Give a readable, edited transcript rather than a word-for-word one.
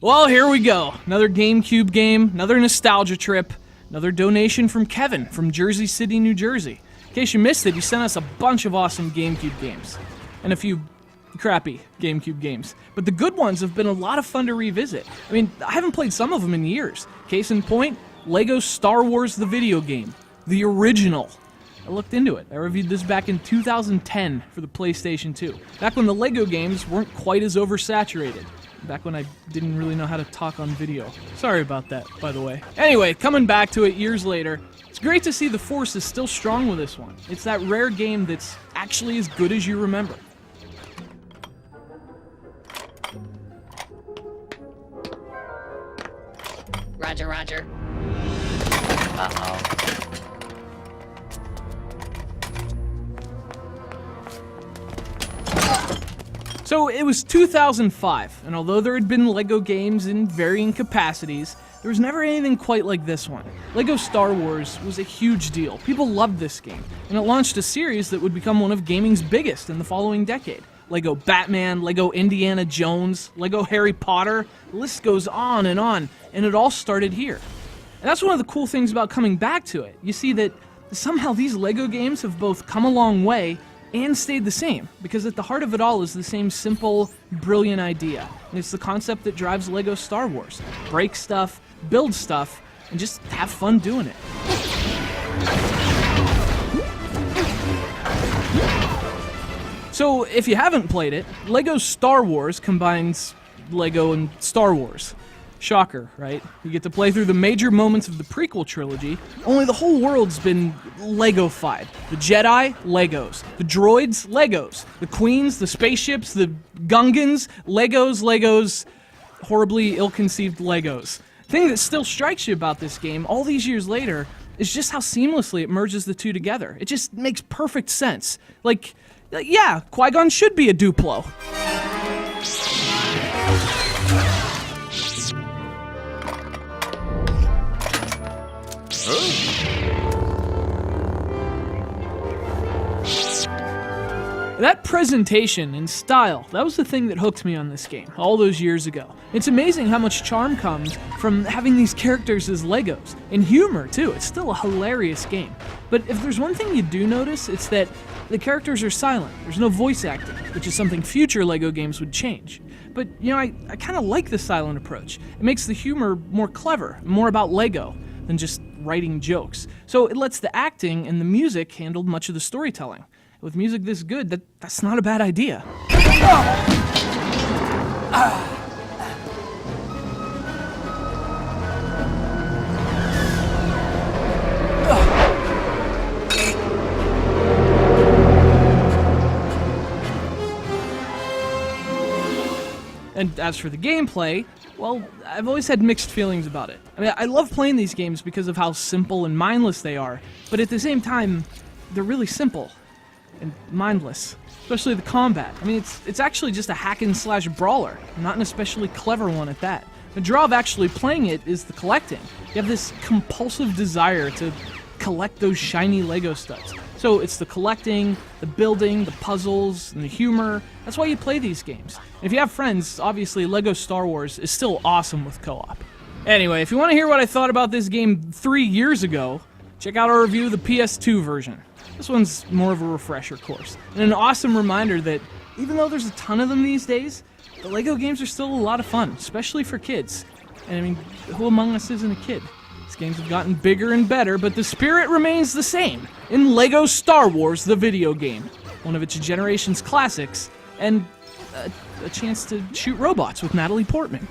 Well, here we go. Another GameCube game, another nostalgia trip, another donation from Kevin from Jersey City, New Jersey. In case you missed it, he sent us a bunch of awesome GameCube games. And a few crappy GameCube games. But the good ones have been a lot of fun to revisit. I mean, I haven't played some of them in years. Case in point, Lego Star Wars the video game. The original. I looked into it. I reviewed this back in 2010 for the PlayStation 2. Back when the Lego games weren't quite as oversaturated. Back when I didn't really know how to talk on video. Sorry about that, by the way. Anyway, coming back to it years later, it's great to see the Force is still strong with this one. It's that rare game that's actually as good as you remember. Roger, roger. Uh-oh. So it was 2005, and although there had been Lego games in varying capacities, there was never anything quite like this one. Lego Star Wars was a huge deal. People loved this game, and it launched a series that would become one of gaming's biggest in the following decade. Lego Batman, Lego Indiana Jones, Lego Harry Potter, the list goes on, and it all started here. And that's one of the cool things about coming back to it. You see that somehow these Lego games have both come a long way and stayed the same, because at the heart of it all is the same simple, brilliant idea. And it's the concept that drives Lego Star Wars. Break stuff, build stuff, and just have fun doing it. So, if you haven't played it, Lego Star Wars combines Lego and Star Wars. Shocker, right? You get to play through the major moments of the prequel trilogy, only the whole world's been Lego-fied. The Jedi, Legos. The droids, Legos. The queens, the spaceships, the Gungans, Legos, horribly ill-conceived Legos. The thing that still strikes you about this game, all these years later, is just how seamlessly it merges the two together. It just makes perfect sense. Like, yeah, Qui-Gon should be a Duplo. That presentation and style, that was the thing that hooked me on this game all those years ago. It's amazing how much charm comes from having these characters as Legos. And humor, too. It's still a hilarious game. But if there's one thing you do notice, it's that the characters are silent. There's no voice acting, which is something future Lego games would change. But, you know, I kind of like the silent approach. It makes the humor more clever, more about Lego than just writing jokes. So it lets the acting and the music handle much of the storytelling. With music this good, that's not a bad idea. And as for the gameplay, well, I've always had mixed feelings about it. I mean, I love playing these games because of how simple and mindless they are, but at the same time, they're really simple and mindless, especially the combat. I mean, it's actually just a hack-and-slash brawler, not an especially clever one at that. The draw of actually playing it is the collecting. You have this compulsive desire to collect those shiny Lego studs. So it's the collecting, the building, the puzzles, and the humor. That's why you play these games. And if you have friends, obviously Lego Star Wars is still awesome with co-op. Anyway, if you want to hear what I thought about this game 3 years ago, check out our review of the PS2 version. This one's more of a refresher course, and an awesome reminder that even though there's a ton of them these days, the Lego games are still a lot of fun, especially for kids. And I mean, who among us isn't a kid? These games have gotten bigger and better, but the spirit remains the same in Lego Star Wars the video game, one of its generation's classics, and a chance to shoot robots with Natalie Portman.